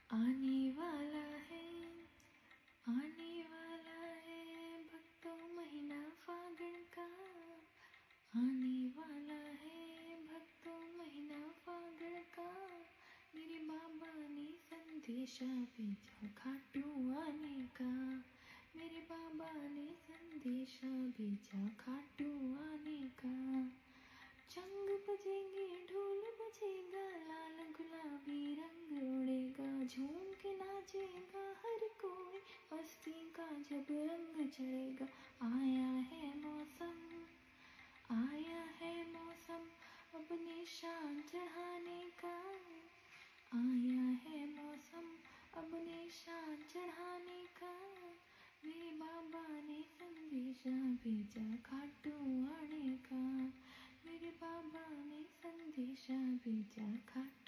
आने वाला है, आने वाला है भक्तों महीना फागुन का, आने वाला है भक्तों महीना फागुन का। मेरे बाबा ने संदेशा भेजा खाटू आने का, मेरे बाबा ने संदेशा भेजा खाटू आने का। चंग बजेंगे ढोल बजेगा, लाल गुलाबी रंग उड़ेगा, झूम के नाचेगा हर कोई, मस्ती का जब रंग चढ़ेगा। आया है मौसम, आया है मौसम अब निशान चढ़ाने का, आया है मौसम अब निशान चढ़ाने का। मेरे बाबा ने संदेशा भेजा खाटू आने का, मेरे बाबा ने संदेशा भेजा खाटू